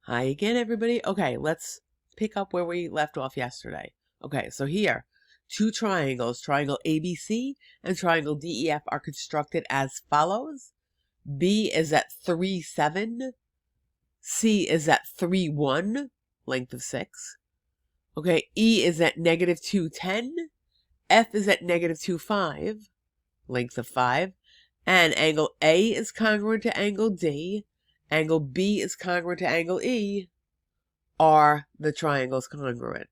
Hi again, everybody. Okay, let's pick up where we left off yesterday. Okay, so here, two triangles, triangle ABC and triangle DEF, are constructed as follows. B is at 3, 7. C is at 3, 1, length of 6. Okay, E is at -2, 10. F is at -2, 5, length of 5. And angle A is congruent to angle D. Angle B is congruent to angle E. Are the triangles congruent?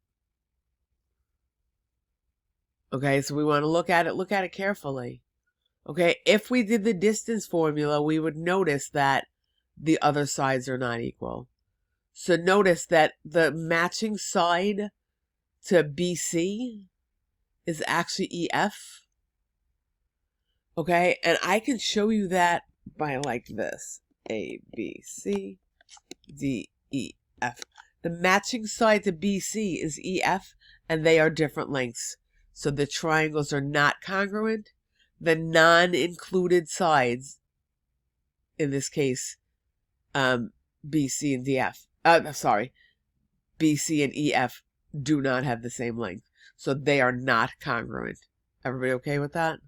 Okay, so we want to look at it carefully. Okay, if we did the distance formula, we would notice that the other sides are not equal. So notice that the matching side to BC is actually EF. Okay, and I can show you that by like this. A, B, C, D, E, F. The matching side to BC is EF, and they are different lengths. So the triangles are not congruent. The non-included sides, in this case, BC and DF, BC and EF do not have the same length. So they are not congruent. Everybody okay with that?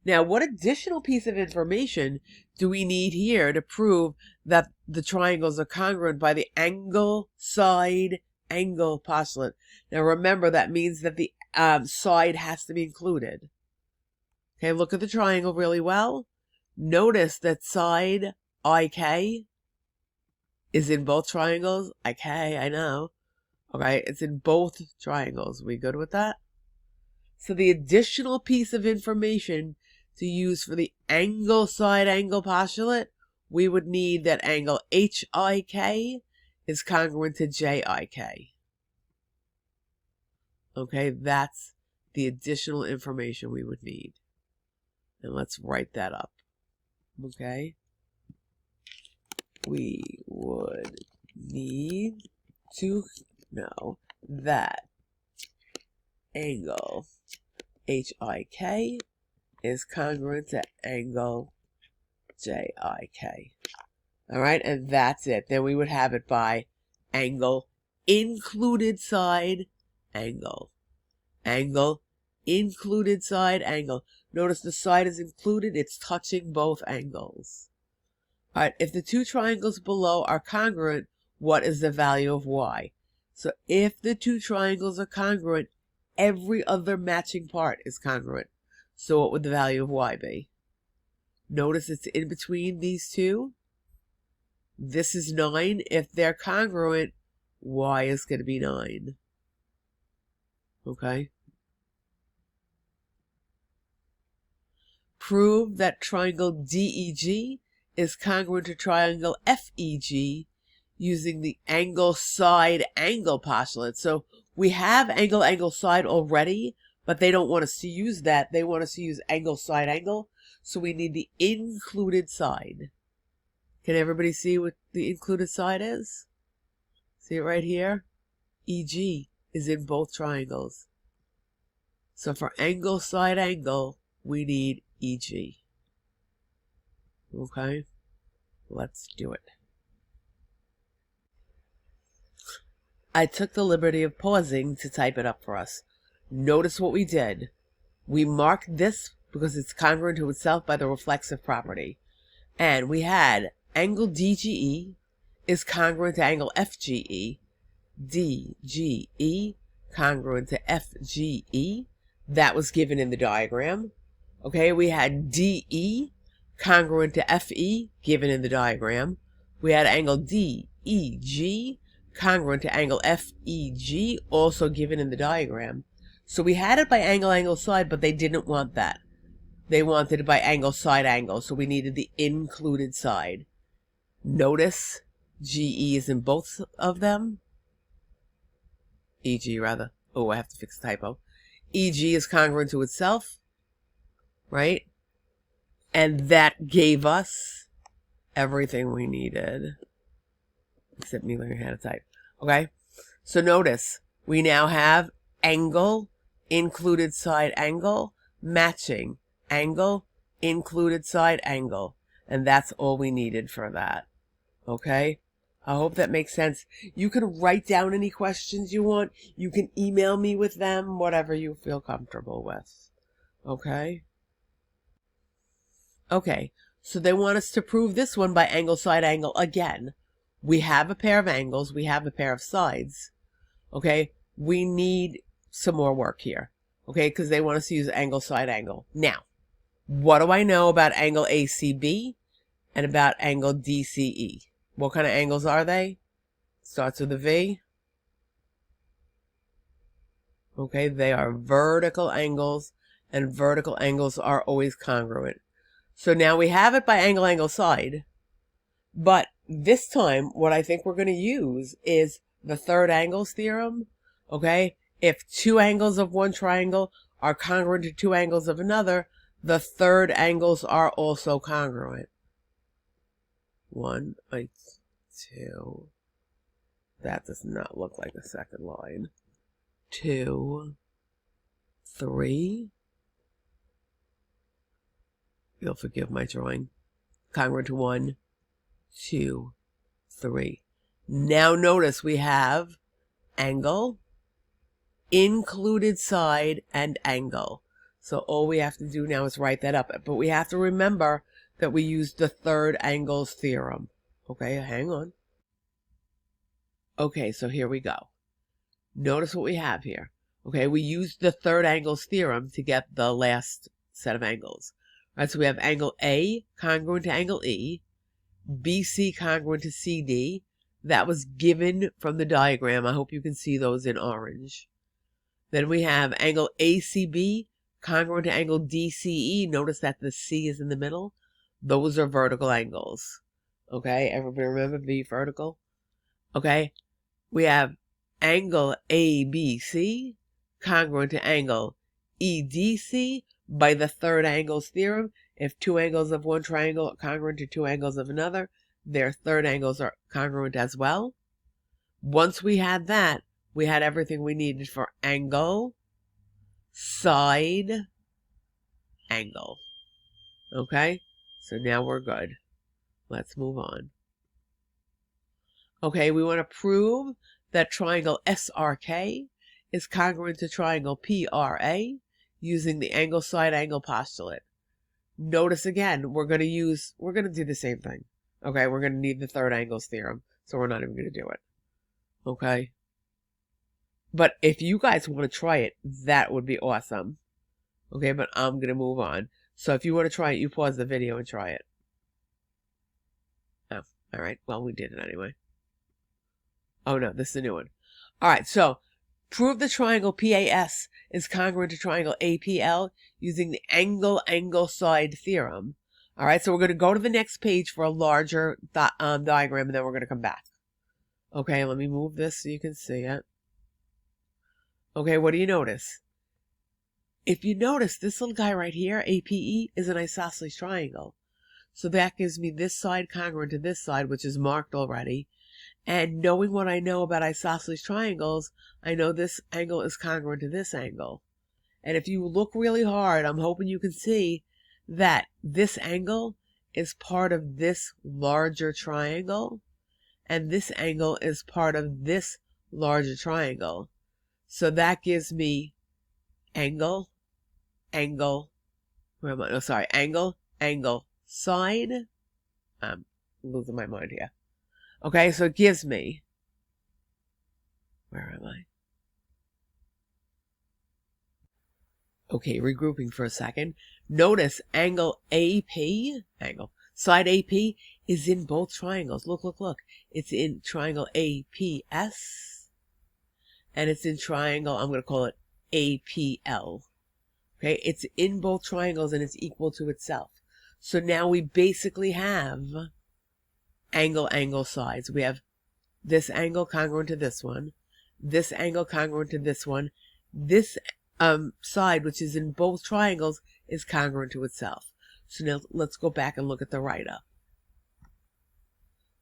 Now, what additional piece of information do we need here to prove that the triangles are congruent by the angle, side, angle postulate? Now, remember, that means that the side has to be included. Okay, look at the triangle really well. Notice that side IK is in both triangles. IK, I know. Okay, it's in both triangles. We good with that? So the additional piece of information to use for the angle side angle postulate, we would need that angle HIK is congruent to JIK. Okay, that's the additional information we would need. And let's write that up. Okay. We would need to know that angle HIK is congruent to angle JIK. All right, and that's it. Then we would have it by angle included side angle. Angle included side angle. Notice the side is included. It's touching both angles. All right, if the two triangles below are congruent, what is the value of y? So if the two triangles are congruent, every other matching part is congruent. So what would the value of y be? Notice it's in between these two. This is 9. If they're congruent, y is going to be 9. Okay? Prove that triangle DEG is congruent to triangle FEG using the angle side angle postulate. So we have angle angle side already, but they don't want us to use that. They want us to use angle side angle. So we need the included side. Can everybody see what the included side is? See it right here? EG is in both triangles. So for angle side angle, we need EG. Okay? Let's do it. I took the liberty of pausing to type it up for us. Notice what we did. We marked this because it's congruent to itself by the reflexive property. And we had angle DGE is congruent to angle FGE. DGE congruent to FGE. That was given in the diagram. Okay, we had DE congruent to FE given in the diagram. We had angle DEG congruent to angle FEG also given in the diagram. So we had it by angle angle side, but they didn't want that. They wanted it by angle side angle, so we needed the included side. Notice GE is in both of them. EG rather. Oh, I have to fix the typo. EG is congruent to itself, right? And that gave us everything we needed. Except me learning how to type. Okay? So notice, we now have angle, included side angle, matching, angle, included side angle. And that's all we needed for that. Okay? I hope that makes sense. You can write down any questions you want. You can email me with them, whatever you feel comfortable with. Okay? Okay, so they want us to prove this one by angle, side, angle again. We have a pair of angles. We have a pair of sides. Okay, we need some more work here. Okay, because they want us to use angle, side, angle. Now, what do I know about angle ACB and about angle DCE? What kind of angles are they? Starts with a V. Okay, they are vertical angles, and vertical angles are always congruent. So now we have it by angle, angle, side. But this time, what I think we're going to use is the third angles theorem. Okay, if two angles of one triangle are congruent to two angles of another, the third angles are also congruent. 1, 2. That does not look like a second line. 2, 3. You'll forgive my drawing. Congruent to 1, 2, 3. Now notice we have angle, included side, and angle. So all we have to do now is write that up. But we have to remember that we used the third angles theorem. Okay, hang on. Okay, so here we go. Notice what we have here. Okay, we used the third angles theorem to get the last set of angles. All right, so we have angle A congruent to angle E, BC congruent to CD. That was given from the diagram. I hope you can see those in orange. Then we have angle ACB congruent to angle DCE. Notice that the C is in the middle. Those are vertical angles. Okay, everybody remember B vertical? Okay, we have angle ABC congruent to angle EDC by the third angles theorem. If two angles of one triangle are congruent to two angles of another, their third angles are congruent as well. Once we had that, we had everything we needed for angle, side, angle. Okay, so now we're good. Let's move on. Okay, we want to prove that triangle SRK is congruent to triangle PRA using the angle, side, angle postulate. Notice again, we're going to do the same thing. Okay, we're going to need the third angles theorem, so we're not even going to do it. Okay? But if you guys want to try it, that would be awesome. Okay, but I'm going to move on. So if you want to try it, you pause the video and try it. Oh, all right. Well, we did it anyway. Oh, no, this is a new one. All right, so prove the triangle PAS is congruent to triangle APL using the angle side theorem. All right, so we're going to go to the next page for a larger diagram, and then we're going to come back. Okay, let me move this so you can see it. Okay, what do you notice? If you notice, this little guy right here, APE, is an isosceles triangle. So that gives me this side congruent to this side, which is marked already. And knowing what I know about isosceles triangles, I know this angle is congruent to this angle. And if you look really hard, I'm hoping you can see that this angle is part of this larger triangle, and this angle is part of this larger triangle. So that gives me angle, angle, where am I? Oh, sorry, angle, angle, side. I'm losing my mind here. Okay, so it gives me, where am I? Okay, regrouping for a second. Notice angle AP, side AP is in both triangles. Look, look, look. It's in triangle APS, and it's in triangle, I'm going to call it APL. Okay, it's in both triangles and it's equal to itself. So now we basically have angle sides. We have this angle congruent to this one, this angle congruent to this one, this side, which is in both triangles, is congruent to itself. So now let's go back and look at the write-up.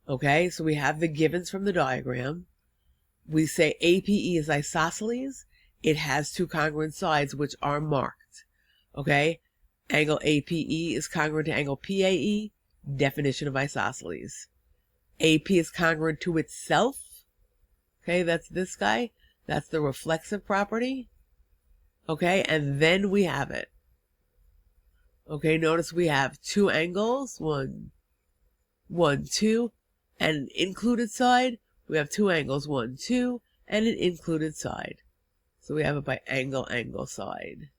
Okay, so we have the givens from the diagram. We say APE is isosceles. It has two congruent sides, which are marked. Okay, angle APE is congruent to angle PAE. Definition of isosceles. AP is congruent to itself. Okay, that's this guy. That's the reflexive property. Okay, and then we have it. Okay, notice we have two angles, 1, 1, 2, and an included side. We have two angles, 1, 2, and an included side. So we have it by angle, angle, side.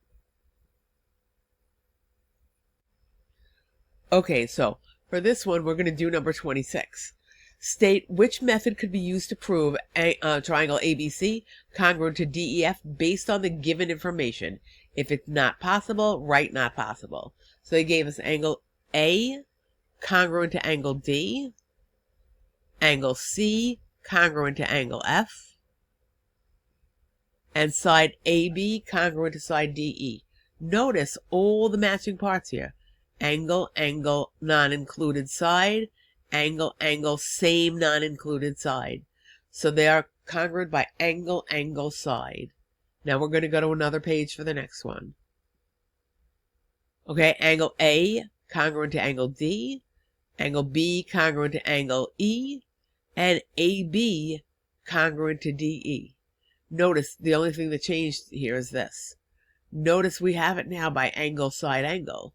Okay, so for this one, we're going to do number 26. State which method could be used to prove triangle ABC congruent to DEF based on the given information. If it's not possible, write not possible. So they gave us angle A congruent to angle D, angle C congruent to angle F, and side AB congruent to side DE. Notice all the matching parts here. Angle, angle, non-included side, angle, angle, same non-included side. So they are congruent by angle, angle, side. Now we're going to go to another page for the next one. Okay, angle A congruent to angle D, angle B congruent to angle E, and AB congruent to DE. Notice the only thing that changed here is this. Notice we have it now by angle, side, angle.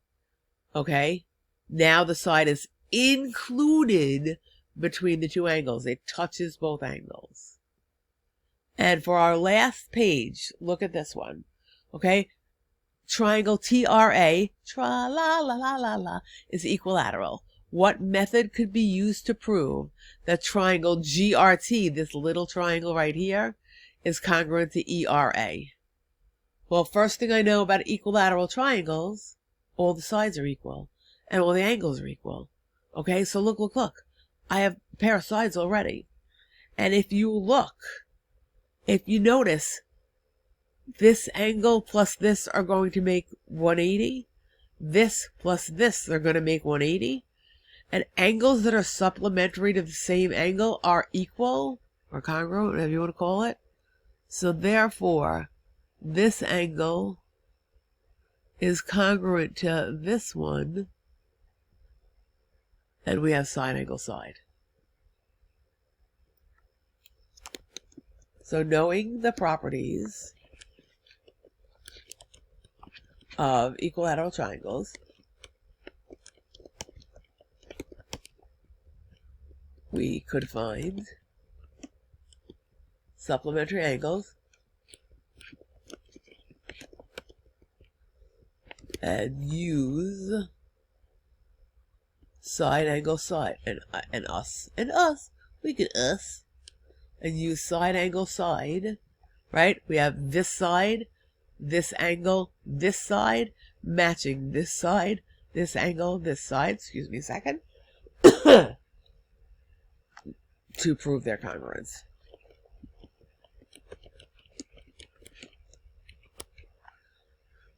Okay, now the side is included between the two angles. It touches both angles. And for our last page, look at this one. Okay, triangle TRA, tra-la-la-la-la-la, is equilateral. What method could be used to prove that triangle GRT, this little triangle right here, is congruent to ERA? Well, first thing I know about equilateral triangles, all the sides are equal and all the angles are equal. Okay, so look. I have a pair of sides already. And if you look, if you notice, this angle plus this are going to make 180. This plus this are going to make 180. And angles that are supplementary to the same angle are equal, or congruent, whatever you want to call it. So therefore, this angle is congruent to this one, and we have side, angle, side. So knowing the properties of equilateral triangles, we could find supplementary angles and use side, angle, side, and we could and use side, angle, side, right? We have this side, this angle, this side, matching this side, this angle, this side, excuse me a second, to prove their congruence.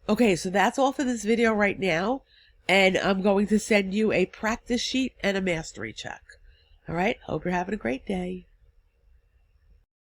Okay, so that's all for this video right now, and I'm going to send you a practice sheet and a mastery check. All right, hope you're having a great day.